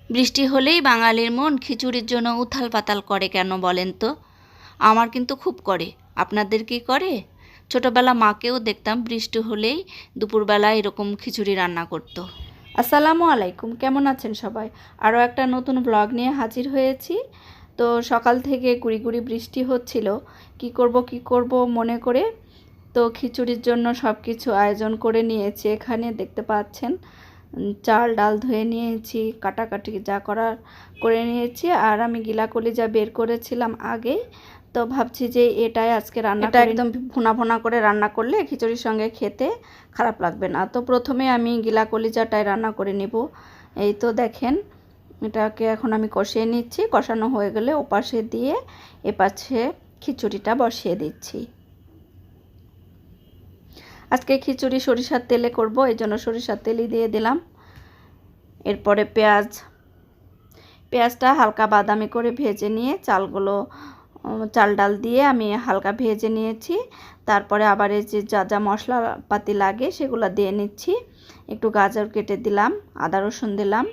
বৃষ্টি হলেই বাঙালির মন খিচুড়ির জন্য উথাল পাতাল করে কেন বলেন তো? আমার কিন্তু খুব করে। আপনাদের কি করে? ছোটবেলা মাকেও দেখতাম বৃষ্টি হলেই দুপুরবেলা এরকম খিচুড়ি রান্না করতো। আসসালামু আলাইকুম, কেমন আছেন সবাই? আরও একটা নতুন ব্লগ নিয়ে হাজির হয়েছি। তো সকাল থেকে গুড়ি গুড়ি বৃষ্টি হচ্ছিল, কি করব মনে করে তো খিচুড়ির জন্য সব কিছু আয়োজন করে নিয়েছি। এখানে দেখতে পাচ্ছেন চাল ডাল ধুয়ে নিয়েছি, কাটাকাটি যা করার করে নিয়েছি। আর আমি গিলা কলিজা বের করেছিলাম আগেই, তো ভাবছি যে এটাই আজকে রান্না এটা একদম ভুনা ভুনা করে রান্না করলে খিচুড়ির সঙ্গে খেতে খারাপ লাগবে না। তো প্রথমে আমি গিলা কলিজাটাই রান্না করে নেব। এই তো দেখেন, এটাকে এখন আমি কষিয়ে নিচ্ছি। কষানো হয়ে গেলে ওপাশে দিয়ে এপাশে খিচুড়িটা বসিয়ে দিচ্ছি। আজকে খিচুড়ি সরিষার তেলে করব, এই জন্য সরিষার তেলই দিয়ে দিলাম। এরপরে পেঁয়াজটা হালকা বাদামি করে ভেজে নিয়ে চাল ডাল দিয়ে আমি হালকা ভেজে নিয়েছি। তারপরে আবার এই যে যা যা মশলাপাতি লাগে সেগুলো দিয়ে নিচ্ছি। একটু গাজর কেটে দিলাম, আদা রসুন দিলাম,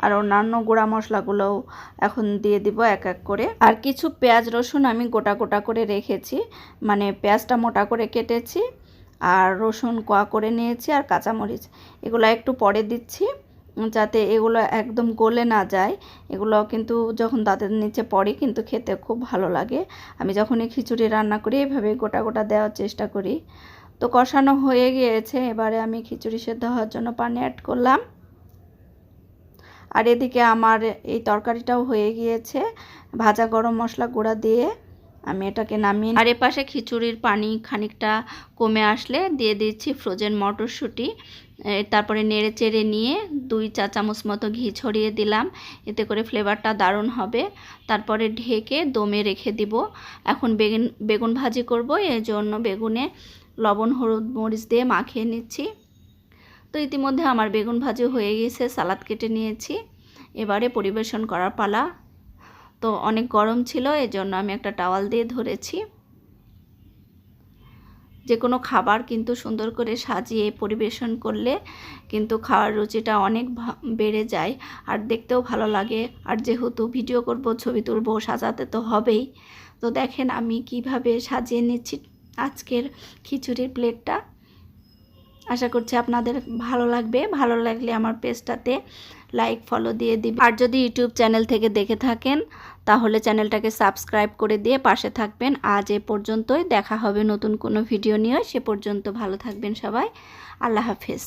আর অন্যান্য গুঁড়া মশলাগুলোও এখন দিয়ে দিব এক এক করে। আর কিছু পেঁয়াজ রসুন আমি গোটা গোটা করে রেখেছি, মানে পেঁয়াজটা মোটা করে কেটেছি আর রসুন কোয়া করে নিয়েছি, আর কাঁচামরিচ এগুলো একটু পরে দিচ্ছি যাতে এগুলো একদম গলে না যায়। এগুলো কিন্তু যখন দাঁতের নিচে পড়ে কিন্তু খেতে খুব ভালো লাগে। আমি যখনই খিচুড়ি রান্না করি এভাবে গোটা গোটা দেওয়ার চেষ্টা করি। তো কষানো হয়ে গিয়েছে, এবারে আমি খিচুড়ি সেদ্ধ হওয়ার জন্য পানি অ্যাড করলাম। আর এদিকে আমার এই তরকারিটাও হয়ে গিয়েছে। ভাজা গরম মশলা গুঁড়া দিয়ে আমি এটাকে নামিয়ে, আর এপাশে খিচুড়ির পানি খানিকটা কমে আসলে দিয়ে দিচ্ছি ফ্রোজেন মটরশুঁটি। তারপরে নেড়ে চেড়ে নিয়ে 2 চা চামচ মতো ঘি ছড়িয়ে দিলাম, এতে করে ফ্লেভারটা দারুণ হবে। তারপরে ঢেকে দমে রেখে দিব। এখন বেগুন ভাজি করব, এই জন্য বেগুনে লবণ হলুদ মরিচ দিয়ে মাখিয়ে নিচ্ছি। তো ইতিমধ্যে আমার বেগুন ভাজি হয়ে গেছে, সালাদ কেটে নিয়েছি। এবারে পরিবেশন করার পালা। তো অনেক গরম ছিল, এজন্য আমি একটা টাওয়াল দিয়ে ধরেছি। যে কোনো খাবার কিন্তু সুন্দর করে সাজিয়ে পরিবেশন করলে কিন্তু খাওয়ার রুচিটা অনেক বেড়ে যায় আর দেখতেও ভালো লাগে। আর যেহেতু ভিডিও করব, ছবি তুলব, সাজাতে তো হবেই। তো দেখেন আমি কিভাবে সাজিয়ে নিচ্ছি আজকের খিচুড়ির প্লেটটা। আশা করছি আপনাদের ভালো লাগবে। ভালো লাগলে আমার পেজটাতে লাইক ফলো দিয়ে দিবেন। আর যদি ইউটিউব চ্যানেল থেকে দেখে থাকেন তাহলে চ্যানেলটাকে সাবস্ক্রাইব করে দিয়ে পাশে থাকবেন। আজ এ পর্যন্তই, দেখা হবে নতুন কোনো ভিডিও নিয়ে। সে পর্যন্ত ভালো থাকবেন সবাই। আল্লাহ হাফেজ।